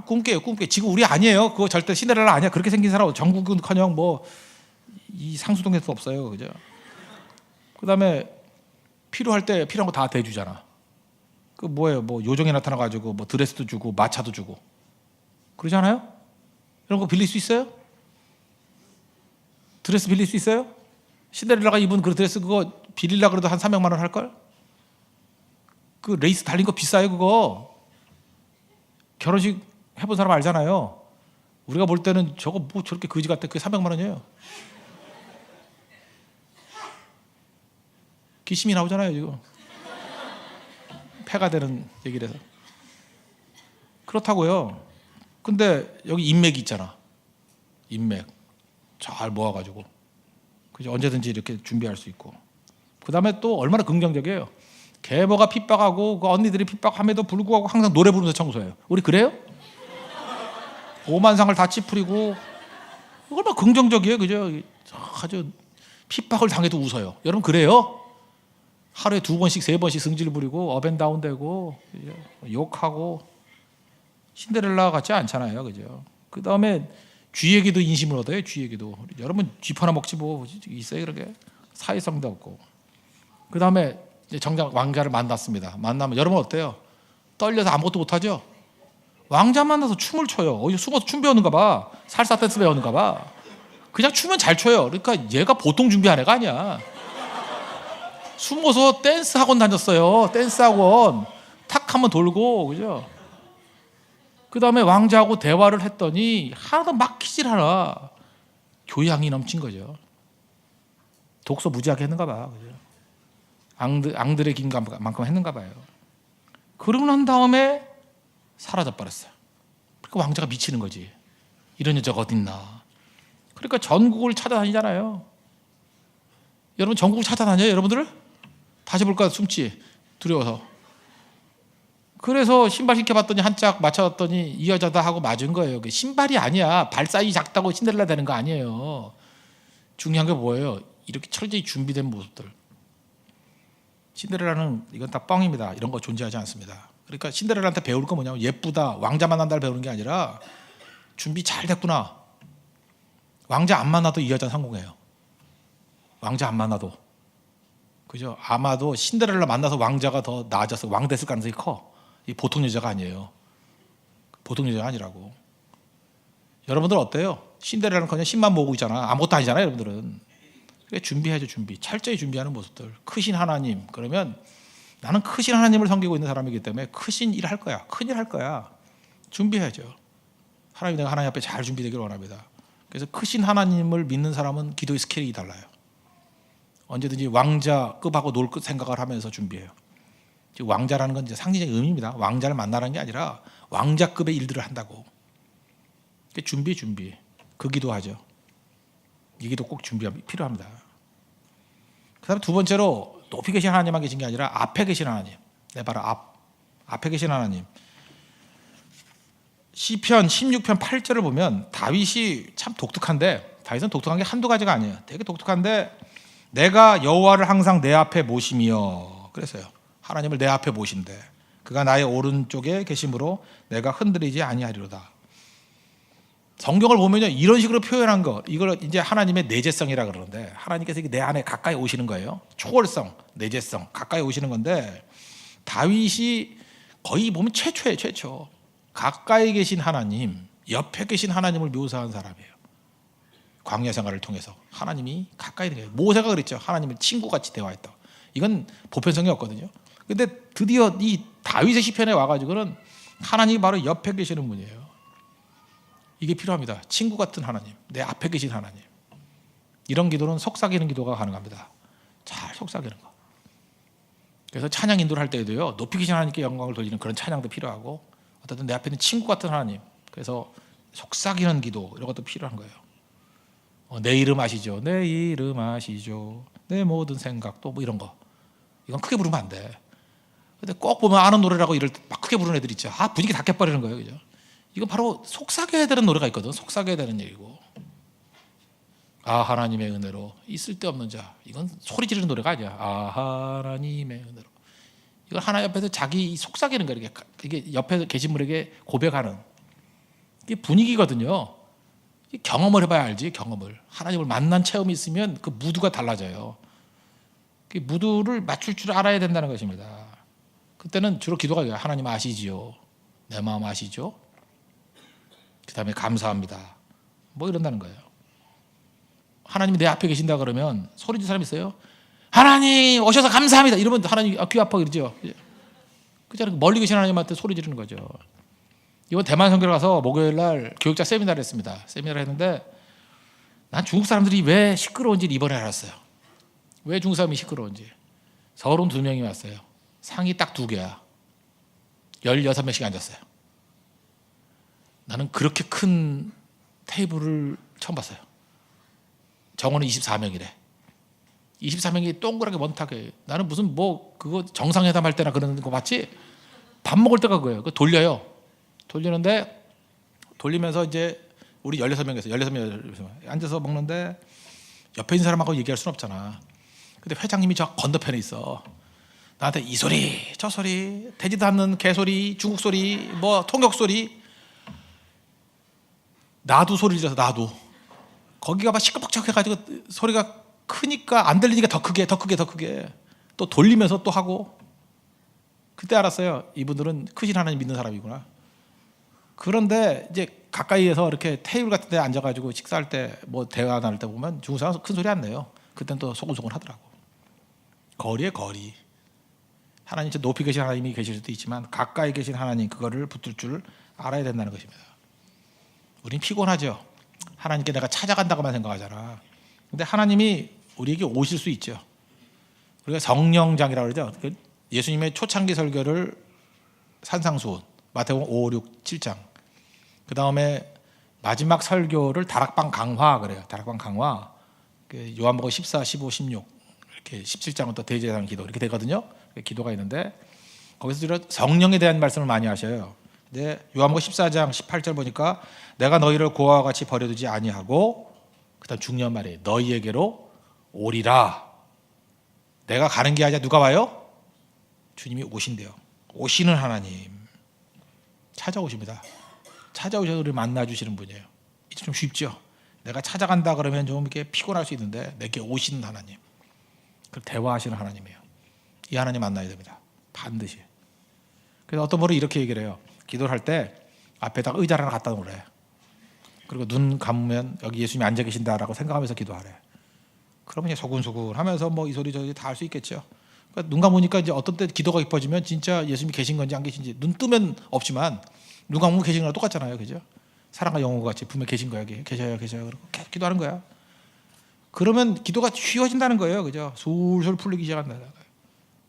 꿈깨요. 지금 우리 아니에요. 그거 절대 신데렐라 아니야. 그렇게 생긴 사람 전국은커녕 뭐 이 상수동에서 없어요. 그죠? 그다음에 필요한 거 다 대주잖아. 그 뭐예요? 뭐 요정이 나타나가지고 뭐 드레스도 주고 마차도 주고 그러잖아요. 이런 거 빌릴 수 있어요? 드레스 빌릴 수 있어요? 신데렐라가 입은 그 드레스 그거 빌리려 그래도 한 300만 원 할걸? 그 레이스 달린 거 비싸요. 그거 결혼식 해본 사람 알잖아요. 우리가 볼 때는 저거 뭐 저렇게 거지 같아. 그게 300만 원이에요. 기심이 나오잖아요 지금. 폐가 되는 얘기를 해서. 그렇다고요. 근데 여기 인맥이 있잖아. 인맥 잘 모아가지고 그죠? 언제든지 이렇게 준비할 수 있고. 그 다음에 또 얼마나 긍정적이에요. 계모가 핍박하고 그 언니들이 핍박함에도 불구하고 항상 노래 부르면서 청소해요. 우리 그래요? 오만상을 다 찌푸리고 얼마나 긍정적이에요. 그죠? 아주 핍박을 당해도 웃어요. 여러분 그래요? 하루에 2번씩 3번씩 승질 부리고 업앤다운 되고 욕하고 신데렐라 같지 않잖아요. 그죠? 그 다음에 쥐에게도 인심을 얻어요. 쥐에게도. 여러분 쥐파나 먹지 뭐 있어요. 그렇게 사회성도 없고. 그 다음에 정작 왕자를 만났습니다. 만나면 여러분 어때요? 떨려서 아무것도 못하죠? 왕자 만나서 춤을 춰요. 어디 숨어서 춤 배우는가 봐. 살사 댄스 배우는가 봐. 그냥 추면 잘 춰요. 그러니까 얘가 보통 준비한 애가 아니야. 숨어서 댄스 학원 다녔어요. 댄스 학원 탁 한번 돌고. 그죠? 그 다음에 왕자하고 대화를 했더니 하나도 막히질 않아. 교양이 넘친 거죠. 독서 무지하게 했는가 봐. 그죠? 앙들의 긴만큼 했는가 봐요. 그러고 난 다음에 사라져 버렸어요. 그러니까 왕자가 미치는 거지. 이런 여자가 어딨나. 그러니까 전국을 찾아다니잖아요. 여러분 전국을 찾아다녀요? 여러분들? 다시 볼까 숨지 두려워서. 그래서 신발 시켜봤더니 한 짝 맞춰봤더니 이 여자다 하고 맞은 거예요. 신발이 아니야. 발 사이즈 작다고 신데렐라 되는 거 아니에요. 중요한 게 뭐예요? 이렇게 철저히 준비된 모습들. 신데렐라는 이건 다 뻥입니다. 이런 거 존재하지 않습니다. 그러니까 신데렐라한테 배울 거 뭐냐면 예쁘다, 왕자 만난다를 배우는 게 아니라 준비 잘 됐구나. 왕자 안 만나도 이 여자는 성공해요. 왕자 안 만나도. 그죠? 아마도 신데렐라 만나서 왕자가 더 나아져서 왕 됐을 가능성이 커. 이 보통 여자가 아니에요. 보통 여자가 아니라고. 여러분들 어때요? 신데렐라는 그냥 10만 모으고 있잖아. 아무것도 아니잖아요, 여러분들은. 준비해야죠, 준비. 철저히 준비하는 모습들. 크신 하나님. 그러면 나는 크신 하나님을 섬기고 있는 사람이기 때문에 크신 일 할 거야. 큰일 할 거야. 준비해야죠. 하나님, 내가 하나님 앞에 잘 준비되기를 원합니다. 그래서 크신 하나님을 믿는 사람은 기도의 스케일이 달라요. 언제든지 왕자급하고 놀 생각을 하면서 준비해요. 즉 왕자라는 건 이제 상징적인 의미입니다. 왕자를 만나라는 게 아니라 왕자급의 일들을 한다고. 준비. 그 기도하죠. 이 기도 꼭 필요합니다. 그 다음에 두 번째로 높이 계신 하나님만 계신 게 아니라 앞에 계신 하나님. 네, 바로 앞에 계신 하나님. 시편 16편 8절을 보면 다윗이 참 독특한데, 다윗은 독특한 게 한두 가지가 아니에요. 되게 독특한데, 내가 여호와를 항상 내 앞에 모시며, 그랬어요. 하나님을 내 앞에 모신대. 그가 나의 오른쪽에 계심으로 내가 흔들리지 아니하리로다. 성경을 보면요, 이런 식으로 표현한 거, 이걸 이제 하나님의 내재성이라 그러는데, 하나님께서 내 안에 가까이 오시는 거예요. 초월성, 내재성, 가까이 오시는 건데, 다윗이 거의 보면 최초예요, 최초. 가까이 계신 하나님, 옆에 계신 하나님을 묘사한 사람이에요. 광야 생활을 통해서 하나님이 가까이 있는 거예요. 모세가 그랬죠. 하나님을 친구같이 대화했다. 이건 보편성이 없거든요. 근데 드디어 이 다윗의 시편에 와가지고는 하나님이 바로 옆에 계시는 분이에요. 이게 필요합니다. 친구 같은 하나님, 내 앞에 계신 하나님. 이런 기도는 속삭이는 기도가 가능합니다. 잘 속삭이는 거. 그래서 찬양 인도를 할 때에도요, 높이 계신 하나님께 영광을 돌리는 그런 찬양도 필요하고, 어쨌든 내 앞에 있는 친구 같은 하나님, 그래서 속삭이는 기도, 이런 것도 필요한 거예요. 내 이름 아시죠? 내 이름 아시죠? 내 모든 생각도 뭐 이런 거. 이건 크게 부르면 안 돼. 근데 꼭 보면 아는 노래라고 이럴 때 막 크게 부르는 애들 있죠. 분위기 다 깨버리는 거예요, 그죠? 이건 바로 속삭여야 되는 노래가 있거든. 속삭여야 되는 얘기고. 하나님의 은혜로 이 쓸데없는 자. 이건 소리 지르는 노래가 아니야. 하나님의 은혜로. 이건 하나님 앞에서 자기 속삭이는 거예요. 이게 옆에 계신 분에게 고백하는. 이게 분위기거든요. 경험을 해봐야 알지. 경험을. 하나님을 만난 체험이 있으면 그 무드가 달라져요. 그 무드를 맞출 줄 알아야 된다는 것입니다. 그때는 주로 기도가 하나님 아시지요. 내 마음 아시죠? 그 다음에 감사합니다. 뭐 이런다는 거예요. 하나님이 내 앞에 계신다 그러면 소리 지르는 사람 있어요? 하나님 오셔서 감사합니다. 이러면 하나님 귀 아파 그러죠. 그잖아요. 멀리 계신 하나님한테 소리 지르는 거죠. 이번 대만 선교를 가서 목요일 날 교육자 세미나를 했습니다. 세미나를 했는데 난 중국 사람들이 왜 시끄러운지 이번에 알았어요. 왜 중국 사람이 시끄러운지. 32명이 왔어요. 상이 딱 2개야. 16명씩 앉았어요. 나는 그렇게 큰 테이블을 처음 봤어요. 정원은 24명이래. 24명이 동그랗게 원탁에. 나는 무슨 그거 정상회담 할 때나 그런 거 봤지? 밥 먹을 때가 그거예요. 그거 돌려요. 돌리는데 돌리면서 이제 우리 16명에서 16명 앉아서 먹는데 옆에 있는 사람하고 얘기할 수는 없잖아. 근데 회장님이 저 건너편에 있어. 나한테 이 소리 저 소리 되지도 않는 개소리 중국 소리 뭐 통역 소리. 나도 소리를 질러서 나도 거기가 막 시끄벅적해가지고 소리가 크니까 안 들리니까 더 크게 또 돌리면서 또 하고. 그때 알았어요. 이분들은 크신 하나님 믿는 사람이구나. 그런데 이제 가까이에서 이렇게 테이블 같은 데 앉아가지고 식사할 때 뭐 대화 나눌 때 보면 중국 사람 큰 소리 안 내요. 그때는 또 소곤소곤 하더라고. 거리에 거리. 하나님 저 높이 계신 하나님이 계실 수도 있지만 가까이 계신 하나님 그거를 붙들 줄 알아야 된다는 것입니다. 우린 피곤하죠. 하나님께 내가 찾아간다고만 생각하잖아. 근데 하나님이 우리에게 오실 수 있죠. 우리가 성령장이라고 그러죠. 예수님의 초창기 설교를 산상수훈 마태복음 5, 6, 7장. 그 다음에 마지막 설교를 다락방 강화 그래요. 다락방 강화. 요한복음 14, 15, 16 이렇게 17장은 또 대제사장 기도 이렇게 되거든요. 기도가 있는데 거기서 주로 성령에 대한 말씀을 많이 하셔요. 근데 요한복음 14장 18절 보니까 내가 너희를 고아와 같이 버려두지 아니하고 그다음 중요한 말이에요. 너희에게로 오리라. 내가 가는 게 아니라 누가 와요? 주님이 오신대요. 오시는 하나님 찾아오십니다. 찾아오셔서 우리를 만나주시는 분이에요. 이제 좀 쉽죠? 내가 찾아간다 그러면 좀 이렇게 피곤할 수 있는데 내게 오시는 하나님, 그 대화하시는 하나님이에요. 이 하나님 만나야 됩니다. 반드시. 그래서 어떤 분은 이렇게 얘기를 해요. 기도를 할 때 앞에다가 의자를 하나 갖다 놓으래. 그리고 눈 감으면 여기 예수님이 앉아 계신다라고 생각하면서 기도하래. 그러면 소근소근 하면서 뭐 이 소리 저리 다 할 수 있겠죠. 그러니까 눈 감으니까 이제 어떤 때 기도가 깊어지면 진짜 예수님이 계신 건지 안 계신지 눈 뜨면 없지만 눈 감으면 계신 거랑 똑같잖아요. 그죠? 사랑과 영혼과 같이 분명 계신 거야. 여기 계셔요. 그리고 계속 기도하는 거야. 그러면 기도가 쉬워진다는 거예요. 그죠? 술술 풀리기 시작한다는 거예요.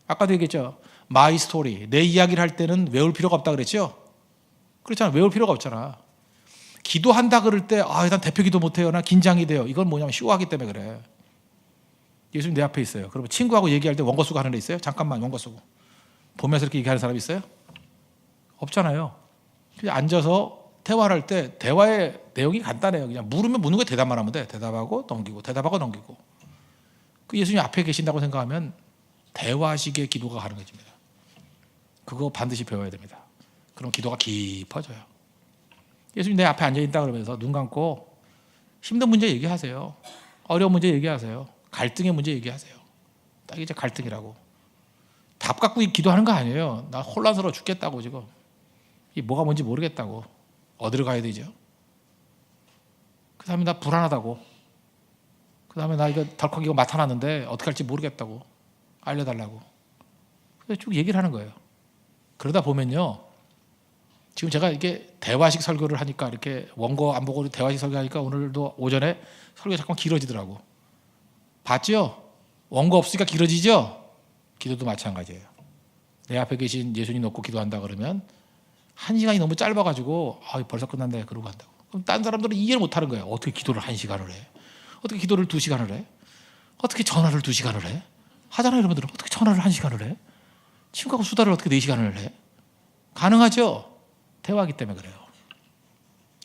아까도 얘기했죠. 마이 스토리. 내 이야기를 할 때는 외울 필요가 없다 그랬죠? 그렇잖아. 외울 필요가 없잖아. 기도한다 그럴 때 난 대표 기도 못해요. 나 긴장이 돼요. 이건 뭐냐면 쉬워하기 때문에 그래. 예수님 내 앞에 있어요. 그러면 친구하고 얘기할 때 원고 쓰고 하는 애 있어요? 잠깐만 원고 쓰고. 보면서 이렇게 얘기하는 사람 있어요? 없잖아요. 그냥 앉아서 대화를 할 때 대화의 내용이 간단해요. 그냥 물으면 묻는 거에 대답만 하면 돼. 대답하고 넘기고 대답하고 넘기고. 그 예수님 앞에 계신다고 생각하면 대화식의 기도가 가는 것입니다. 그거 반드시 배워야 됩니다. 그럼 기도가 깊어져요. 예수님 내 앞에 앉아있다 그러면서 눈 감고 힘든 문제 얘기하세요. 어려운 문제 얘기하세요. 갈등의 문제 얘기하세요. 딱 이제 갈등이라고. 답 갖고 기도하는 거 아니에요. 나 혼란스러워 죽겠다고 지금. 이 뭐가 뭔지 모르겠다고. 어디로 가야 되죠? 그 다음에 나 불안하다고. 그 다음에 나 덜컥 이거 맡아놨는데 어떻게 할지 모르겠다고. 알려달라고. 그래서 쭉 얘기를 하는 거예요. 그러다 보면요. 지금 제가 이게 대화식 설교를 하니까 이렇게 원고 안 보고 대화식 설교하니까 오늘도 오전에 설교가 잠깐 길어지더라고. 봤죠? 원고 없으니까 길어지죠? 기도도 마찬가지예요. 내 앞에 계신 예수님 놓고 기도한다 그러면 1시간이 너무 짧아가지고 벌써 끝났네 그러고 한다고. 그럼 딴 사람들은 이해를 못하는 거예요. 어떻게 기도를 1시간을 해? 어떻게 기도를 2시간을 해? 어떻게 전화를 2시간을 해? 하잖아요, 여러분들은. 어떻게 전화를 1시간을 해? 친구하고 수다를 어떻게 4시간을 해? 가능하죠? 대화하기 때문에 그래요.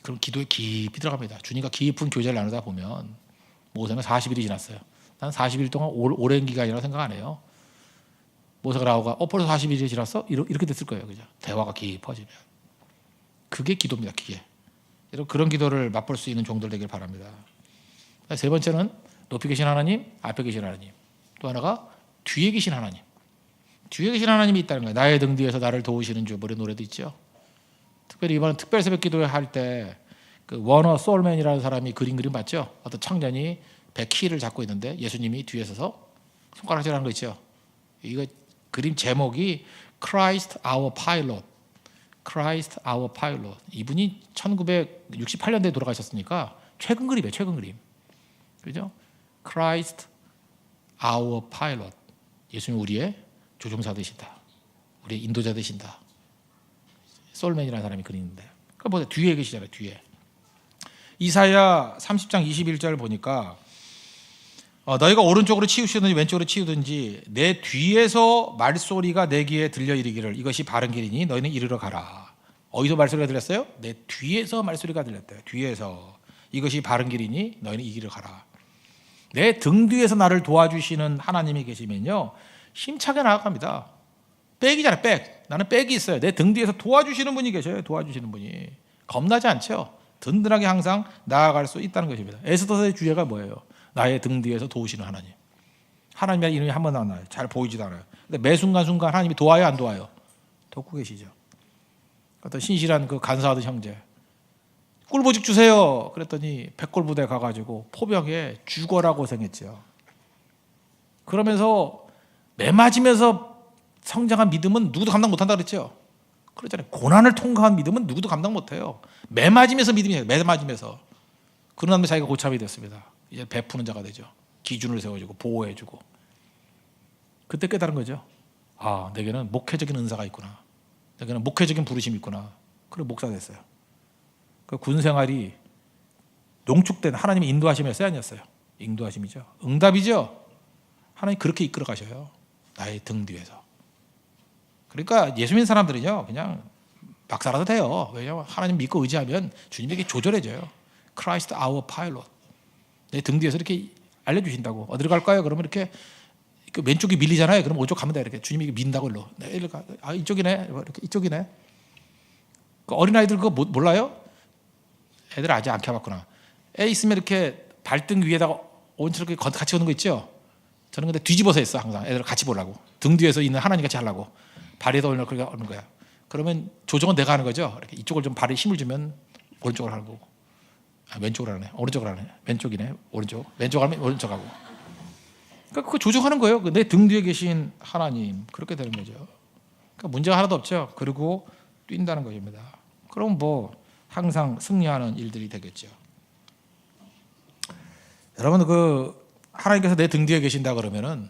그럼 기도에 깊이 들어갑니다. 주님과 깊은 교제를 나누다 보면 모세는 40일이 지났어요. 난 40일 동안 오랜 기간이라고 생각 안 해요. 모세가 나오가 벌써 40일이 지났어? 이렇게 됐을 거예요. 그죠? 대화가 깊어지면. 그게 기도입니다. 그게. 여러분 그런 기도를 맛볼 수 있는 종들 되길 바랍니다. 세 번째는 높이 계신 하나님, 앞에 계신 하나님. 또 하나가 뒤에 계신 하나님. 뒤에 계신 하나님이 있다는 거예요. 나의 등 뒤에서 나를 도우시는 주. 뭐 이런 노래도 있죠. 특별히 이번 특별 새벽 기도회 할 때 그 워너 솔맨이라는 사람이 그림 봤죠. 어떤 청년이 배 키를 잡고 있는데 예수님이 뒤에 서서 손가락질하는 거 있죠. 이거 그림 제목이 Christ Our Pilot. Christ Our Pilot. 이분이 1968년대에 돌아가셨으니까 최근 그림이에요. 최근 그림. 그죠? Christ Our Pilot. 예수님 우리의 조종사 되신다. 우리의 인도자 되신다. 솔맨이라는 사람이 그리는데. 그러니까 뭐 뒤에 계시잖아요. 뒤에. 이사야 30장 21절 보니까 너희가 오른쪽으로 치우시든지 왼쪽으로 치우든지 내 뒤에서 말소리가 내 귀에 들려 이르기를 이것이 바른 길이니 너희는 이르러 가라. 어디서 말소리가 들렸어요? 내 뒤에서 말소리가 들렸대요. 뒤에서 이것이 바른 길이니 너희는 이 길을 가라. 내 등 뒤에서 나를 도와주시는 하나님이 계시면요 힘차게 나아갑니다. 백이잖아요. 백. 나는 백이 있어요. 내 등 뒤에서 도와주시는 분이 계셔요. 도와주시는 분이. 겁나지 않죠. 든든하게 항상 나아갈 수 있다는 것입니다. 에스더서의 주제가 뭐예요? 나의 등 뒤에서 도우시는 하나님. 하나님의 이름이 한 번 나와요. 잘 보이지도 않아요. 근데 매 순간순간 하나님이 도와요, 안 도와요? 돕고 계시죠. 어떤 신실한 그 간사하던 형제. 꿀보직 주세요. 그랬더니 백골부대 가가지고 포병에 죽어라 고생했죠. 그러면서 매 맞으면서 성장한 믿음은 누구도 감당 못한다 그랬죠. 그러잖아요. 고난을 통과한 믿음은 누구도 감당 못해요. 매 맞으면서 믿음이에요. 매 맞으면서. 그런 다음에 자기가 고참이 됐습니다. 이제 베푸는 자가 되죠. 기준을 세워주고 보호해주고. 그때 깨달은 거죠. 아, 내게는 목회적인 은사가 있구나. 내게는 목회적인 부르심이 있구나. 그리고 목사 됐어요. 그 군생활이 농축된 하나님의 인도하심이었어요? 아니었어요? 인도하심이죠. 응답이죠. 하나님 그렇게 이끌어 가셔요. 나의 등 뒤에서. 그러니까 예수 믿는 사람들은요 그냥 막 살아도 돼요. 왜냐하면 하나님 믿고 의지하면 주님에게 조절해줘요. Christ our pilot. 내 등 뒤에서 이렇게 알려주신다고. 어디로 갈까요? 그러면 이렇게 왼쪽이 밀리잖아요. 그럼 오쪽 가면 돼. 이렇게 주님이 민다고 일로. 네, 일로 가. 아 이쪽이네. 이렇게 이쪽이네. 그 어린 아이들 그거 몰라요? 애들 아직 안 켜봤구나. 애 있으면 이렇게 발등 위에다가 온처럼 같이 오는 거 있죠? 저는 근데 뒤집어서 했어. 항상 애들 같이 보려고. 등 뒤에서 있는 하나님 같이 하려고. 발에다 올려놓고 그렇게 하는 거야. 그러면 조정은 내가 하는 거죠. 이렇게 이쪽을 좀 발에 힘을 주면 오른쪽으로 하는 거고. 아, 왼쪽으로 하네. 오른쪽으로 하네. 왼쪽이네. 오른쪽. 왼쪽 하면 오른쪽 하고. 그러니까 그거 조정하는 거예요. 내 등 뒤에 계신 하나님. 그렇게 되는 거죠. 그러니까 문제가 하나도 없죠. 그리고 뛴다는 것입니다. 그럼 뭐 항상 승리하는 일들이 되겠죠. 여러분 그 하나님께서 내 등 뒤에 계신다 그러면은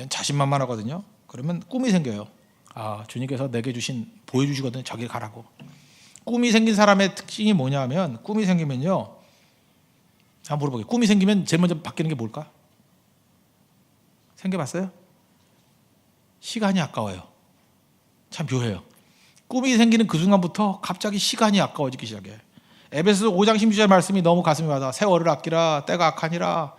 자신만만하거든요. 그러면 꿈이 생겨요. 아, 주님께서 내게 주신 보여주시거든요. 저길 가라고. 꿈이 생긴 사람의 특징이 뭐냐면 꿈이 생기면요. 한번 물어볼게요. 꿈이 생기면 제일 먼저 바뀌는 게 뭘까? 생겨봤어요? 시간이 아까워요. 참 묘해요. 꿈이 생기는 그 순간부터 갑자기 시간이 아까워지기 시작해. 에베소 5장 16절 말씀이 너무 가슴이 와닿아. 세월을 아끼라 때가 악하니라.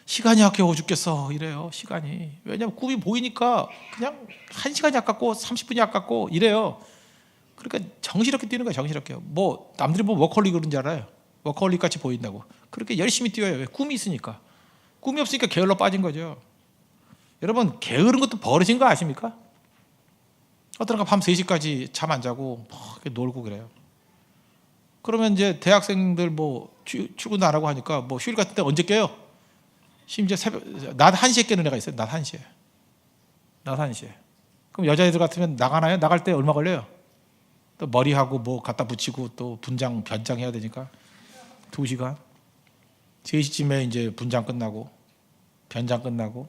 시간이 아까워 죽겠어 이래요. 시간이. 왜냐하면 꿈이 보이니까 그냥 1시간이 아깝고 30분이 아깝고 이래요. 그러니까 정신없게 뛰는 거예요. 정신없게. 뭐 남들이 뭐 워커홀릭 그런지 알아요. 워커홀릭 같이 보인다고. 그렇게 열심히 뛰어요. 왜? 꿈이 있으니까. 꿈이 없으니까 게을러 빠진 거죠. 여러분 게으른 것도 버릇인 거 아십니까? 어떤 애가 밤 3시까지 잠 안 자고 막 놀고 그래요. 그러면 이제 대학생들 뭐 출근도 안 하고 하니까 뭐 휴일 같은 때 언제 깨요? 심지어 낮 1시에 깨는 애가 있어요. 낮 1시에. 낮 1시에. 그럼 여자애들 같으면 나가나요? 나갈 때 얼마 걸려요? 또 머리하고 뭐 갖다 붙이고 또 변장 해야 되니까 2시간. 3시쯤에 이제 분장 끝나고 변장 끝나고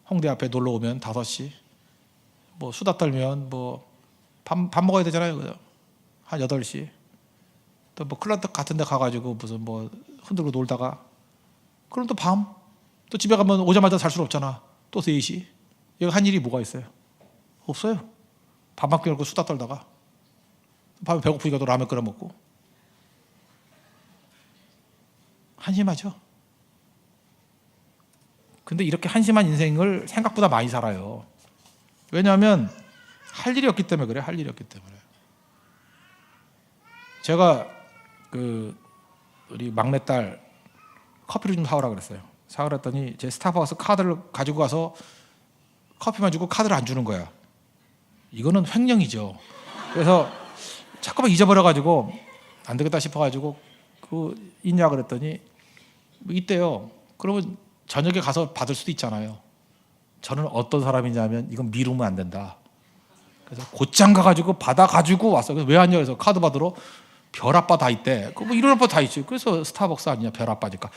홍대 앞에 놀러 오면 5시. 뭐 수다 떨면 뭐 밥 먹어야 되잖아요. 그죠? 한 8시. 또 뭐 클럽 같은 데 가가지고 무슨 뭐 흔들고 놀다가 그럼 또 밤, 또 집에 가면 오자마자 잘 수는 없잖아. 또 3시. 여기 한 일이 뭐가 있어요? 없어요. 밥밖에 먹고 수다 떨다가 밤에 배고프니까 또 라면 끓여 먹고. 한심하죠. 근데 이렇게 한심한 인생을 생각보다 많이 살아요. 왜냐하면 할 일이 없기 때문에 그래. 할 일이 없기 때문에. 제가 우리 막내딸 커피를 좀 사오라 그랬어요. 사오라 했더니 제 스타벅스 카드를 가지고 가서 커피만 주고 카드를 안 주는 거야. 이거는 횡령이죠. 그래서 자꾸만 잊어버려가지고 안 되겠다 싶어가지고 있냐 그랬더니 뭐 있대요. 그러면 저녁에 가서 받을 수도 있잖아요. 저는 어떤 사람이냐면 이건 미루면 안 된다. 그래서 곧장 가가지고 받아가지고 왔어요. 그래서 왜 왔냐 그래서 카드 받으러 별 아빠 다 있대. 뭐 이런 아빠 다 있지. 그래서 스타벅스 아니냐 별 아빠니까.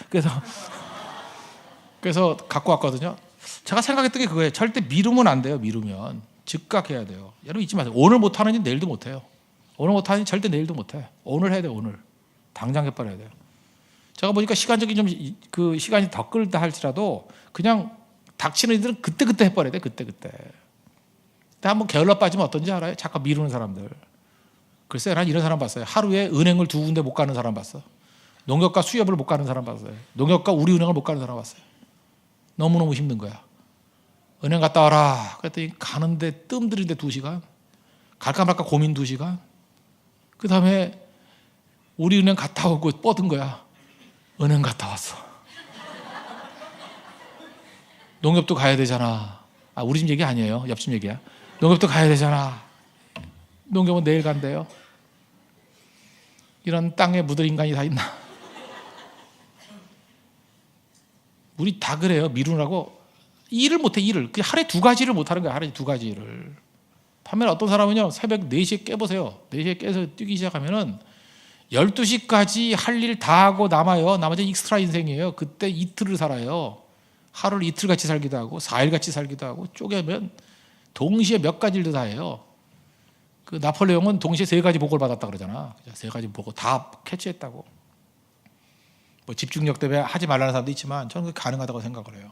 그래서 갖고 왔거든요. 제가 생각했던 게 그거예요. 절대 미루면 안 돼요. 미루면 즉각해야 돼요. 여러분 잊지 마세요. 오늘 못하는 일 내일도 못해요. 오늘 못하는 일 절대 내일도 못해. 오늘 해야 돼요. 오늘 당장 해버려야 돼요. 제가 보니까 시간적인 좀 시간이 더 끌다 할지라도 그냥 닥치는 일들은 그때 해버려야 돼. 그때. 근데 한번 게을러 빠지면 어떤지 알아요? 잠깐 미루는 사람들. 글쎄 난 이런 사람 봤어요. 하루에 은행을 2군데 못 가는 사람 봤어. 농협과 수협을 못 가는 사람 봤어요. 농협과 우리은행을 못 가는 사람 봤어요. 너무너무 힘든 거야. 은행 갔다 와라. 그랬더니 가는데 뜸 들이는데 2시간. 갈까 말까 고민 2시간. 그 다음에 우리은행 갔다 오고 뻗은 거야. 은행 갔다 왔어. 농협도 가야 되잖아. 우리 집 얘기 아니에요. 옆집 얘기야. 농협도 가야 되잖아. 농협은 내일 간대요. 이런 땅에 묻을 인간이 다 있나? 우리 다 그래요. 미루라고 일을 못해. 일을 하루에 2가지를 못하는 거야. 하루에 2가지를. 반면에 어떤 사람은요 새벽 4시에 깨보세요. 4시에 깨서 뛰기 시작하면은 12시까지 할 일 다 하고 남아요. 나머지 익스트라 인생이에요. 그때 이틀을 살아요. 하루를 이틀같이 살기도 하고 4일같이 살기도 하고 쪼개면 동시에 몇 가지 일도 다 해요. 나폴레옹은 동시에 3가지 복을 받았다 그러잖아. 3가지 복을 다 캐치했다고. 뭐 집중력 때문에 하지 말라는 사람도 있지만 저는 그게 가능하다고 생각을 해요.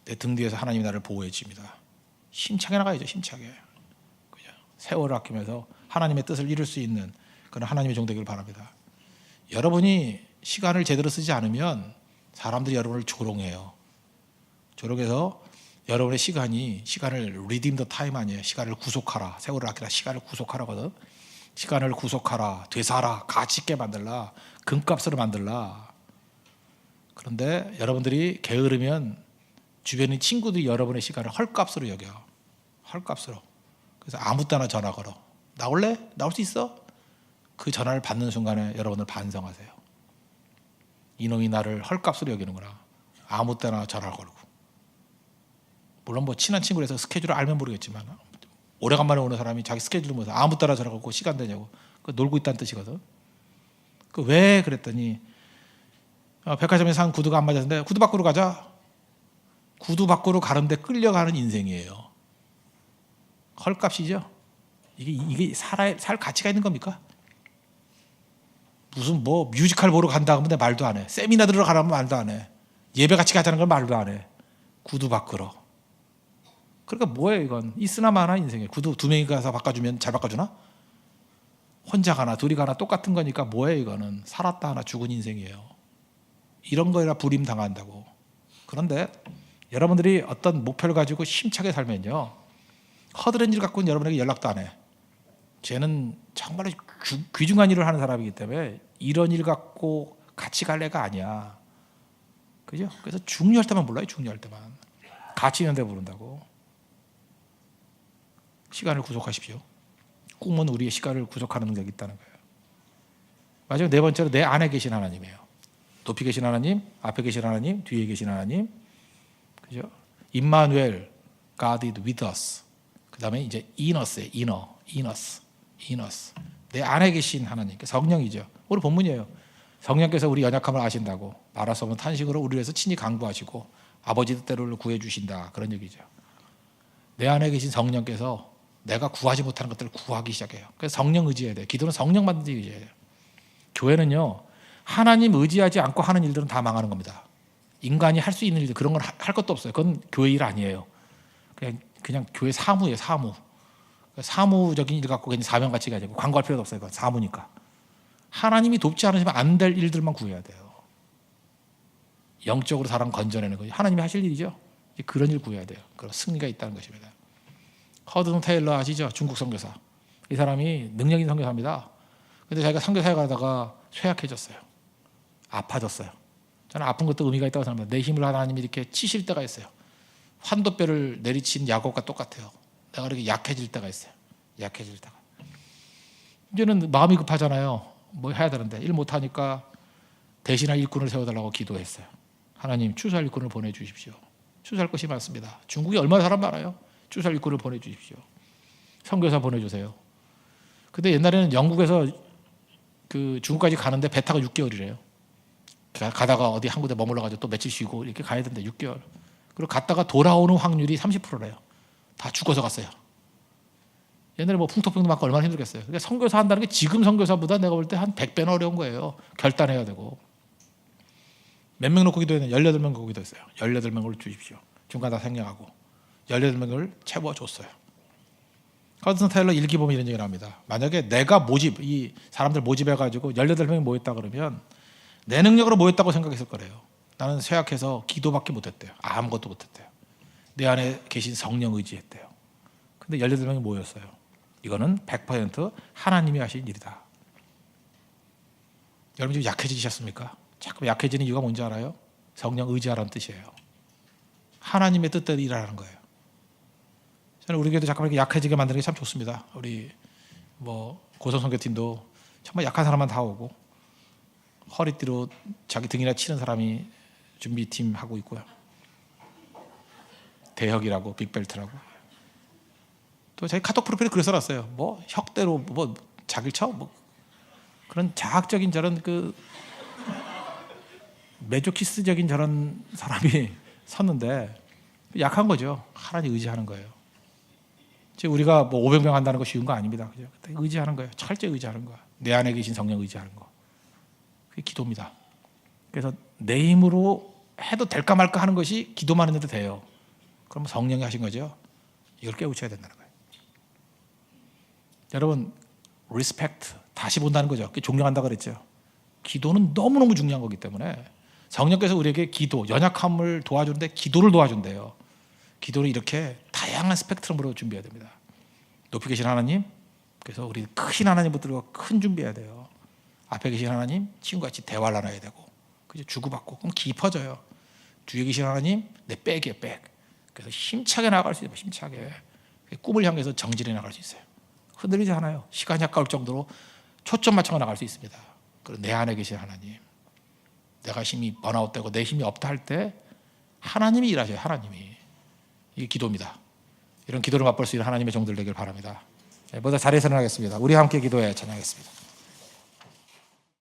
내 등 뒤에서 하나님이 나를 보호해 줍니다. 힘차게 나가야죠. 힘차게. 그죠? 세월을 아끼면서 하나님의 뜻을 이룰 수 있는 그런 하나님의 종 되기를 바랍니다. 여러분이 시간을 제대로 쓰지 않으면 사람들이 여러분을 조롱해요. 조롱해서 여러분의 시간을 redeem the time 아니에요. 시간을 구속하라. 세월을 아끼라. 시간을 구속하라거든. 시간을 구속하라. 되살아. 가치 있게 만들라. 금값으로 만들라. 그런데 여러분들이 게으르면 주변의 친구들이 여러분의 시간을 헐값으로 여겨. 헐값으로. 그래서 아무 때나 전화 걸어. 나올래? 나올 수 있어? 그 전화를 받는 순간에 여러분들 반성하세요. 이놈이 나를 헐값으로 여기는구나. 아무 때나 전화를 걸고. 물론 뭐 친한 친구라서 스케줄을 알면 모르겠지만 오래간만에 오는 사람이 자기 스케줄을 모아서 아무 때나 전화 걸고 시간 되냐고. 놀고 있다는 뜻이거든. 왜 그랬더니 백화점에 산 구두가 안 맞았는데 구두 바꾸러 가자. 구두 바꾸러 가는데 끌려가는 인생이에요. 헐값이죠. 이게 살 가치가 있는 겁니까? 무슨 뭐 뮤지컬 보러 간다 하면 말도 안 해. 세미나 들으러 가라면 말도 안 해. 예배 같이 가자는 걸 말도 안 해. 구두 바꾸러. 그러니까 뭐예요 이건. 있으나 마나 인생에. 구두 2명이 가서 바꿔주면 잘 바꿔주나? 혼자 가나 둘이 가나 똑같은 거니까 뭐예요 이거는. 살았다 하나 죽은 인생이에요. 이런 거라 불임 당한다고. 그런데 여러분들이 어떤 목표를 가지고 힘차게 살면요. 허드렛 일 갖고는 여러분에게 연락도 안 해. 쟤는 정말 귀중한 일을 하는 사람이기 때문에 이런 일 갖고 같이 갈 애가 아니야. 그죠? 그래서 중요할 때만 불러요. 중요할 때만. 가치 있는 데 부른다고. 시간을 구속하십시오. 꿈은 우리의 시간을 구속하는 능력이 있다는 거예요. 마지막 4번째로 내 안에 계신 하나님이에요. 높이 계신 하나님, 앞에 계신 하나님, 뒤에 계신 하나님. 그죠? 임마누엘, God is with us. 그 다음에 이제 in us예요. in us. 내 안에 계신 하나님, 성령이죠. 오늘 본문이에요. 성령께서 우리 연약함을 아신다고 말할 수 없는 탄식으로 우리를 위해서 친히 강구하시고 아버지 뜻대로를 구해 주신다. 그런 얘기죠. 내 안에 계신 성령께서 내가 구하지 못하는 것들을 구하기 시작해요. 그래서 성령 의지해야 돼요. 기도는 성령 받는 데 의지해야 돼요. 교회는요, 하나님 의지하지 않고 하는 일들은 다 망하는 겁니다. 인간이 할 수 있는 일들 그런 건 할 것도 없어요. 그건 교회 일 아니에요. 그냥 교회 사무예요. 사무적인 일 갖고 그냥 사명같이 가지고 광고할 필요도 없어요. 그건 사무니까. 하나님이 돕지 않으시면 안 될 일들만 구해야 돼요. 영적으로 사람 건져내는 거죠. 하나님이 하실 일이죠. 그런 일 구해야 돼요. 그런 승리가 있다는 것입니다. 허든 테일러 아시죠? 중국 선교사. 이 사람이 능력 있는 선교사입니다. 근데 자기가 선교사에 가다가 쇠약해졌어요. 아파졌어요. 저는 아픈 것도 의미가 있다고 생각합니다. 내 힘을 하나님이 이렇게 치실 때가 있어요. 환도뼈를 내리친 야곱과 똑같아요. 내가 이렇게 약해질 때가 있어요. 약해질 때가. 이제는 마음이 급하잖아요. 뭐 해야 되는데 일 못하니까 대신할 일꾼을 세워달라고 기도했어요. 하나님 추수할 일꾼을 보내주십시오. 추수할 것이 많습니다. 중국에 얼마나 사람 많아요. 추수할 일꾼을 보내주십시오. 선교사 보내주세요. 근데 옛날에는 영국에서 그 중국까지 가는데 배 타고 6개월이래요. 가다가 어디 한 군데 머물러가지고 또 며칠 쉬고 이렇게 가야 되는데 6개월. 그리고 갔다가 돌아오는 확률이 30%래요. 다 죽어서 갔어요. 옛날에 뭐 풍토병도 맞고 얼마나 힘들겠어요. 그러니까 선교사 한다는 게 지금 선교사보다 내가 볼 때 한 100배는 어려운 거예요. 결단해야 되고. 몇 명 놓고 기도했냐? 18명 놓고 기도했어요. 18명을 주십시오. 중간 다 생략하고 18명을 채워줬어요. 허든 테일러 일기 보면 이런 얘기를 합니다. 만약에 내가 이 사람들 모집해가지고 18명이 모였다 그러면 내 능력으로 모였다고 생각했을 거래요. 나는 쇠약해서 기도밖에 못했대요. 아무것도 못했대요. 내 안에 계신 성령 의지했대요. 근데 18명이 모였어요. 이거는 100% 하나님이 하신 일이다. 여러분 지금 약해지셨습니까? 자꾸 약해지는 이유가 뭔지 알아요? 성령 의지하라는 뜻이에요. 하나님의 뜻대로 일하라는 거예요. 저는 우리 교회도 잠깐 이렇게 약해지게 만드는 게 참 좋습니다. 우리 뭐 고성선교팀도 정말 약한 사람만 다 오고 허리띠로 자기 등이나 치는 사람이 준비팀 하고 있고요. 대혁이라고 빅벨트라고. 또 자기 카톡 프로필에 글을 써놨어요. 뭐 혁대로 뭐 자기를 쳐 뭐 그런 자학적인 저런 그 메조키스적인 저런 사람이 섰는데 약한 거죠. 하나님 의지하는 거예요. 지금 우리가 뭐 500명 한다는 거 쉬운 거 아닙니다. 그죠? 의지하는 거예요. 철저히 의지하는 거야. 내 안에 계신 성령 의지하는 거. 그게 기도입니다. 그래서 내 힘으로 해도 될까 말까 하는 것이 기도만 해도 돼요. 그럼 성령이 하신 거죠. 이걸 깨우쳐야 된다는 거예요. 여러분, 리스펙트 다시 본다는 거죠. 존경한다고 그랬죠. 기도는 너무너무 중요한 거기 때문에 성령께서 우리에게 기도, 연약함을 도와주는데 기도를 도와준대요. 기도를 이렇게 다양한 스펙트럼으로 준비해야 됩니다. 높이 계신 하나님, 그래서 우리 크신 하나님 붙들고 큰 준비해야 돼요. 앞에 계신 하나님, 친구같이 대화를 나눠야 되고, 그죠? 주고받고, 그럼 깊어져요. 뒤에 계신 하나님, 내 백이에요, 백. 그래서 힘차게 나갈 수 있어요, 힘차게. 꿈을 향해서 정진해 나갈 수 있어요. 흔들리지 않아요. 시간이 아까울 정도로 초점 맞춰 나갈 수 있습니다. 그리고 내 안에 계신 하나님, 내가 힘이 번아웃되고 내 힘이 없다 할 때 하나님이 일하셔요. 하나님이. 이게 기도입니다. 이런 기도를 맛볼 수 있는 하나님의 종들 되길 바랍니다. 모두 자리에서 일어나겠습니다. 우리 함께 기도해 찬양하겠습니다.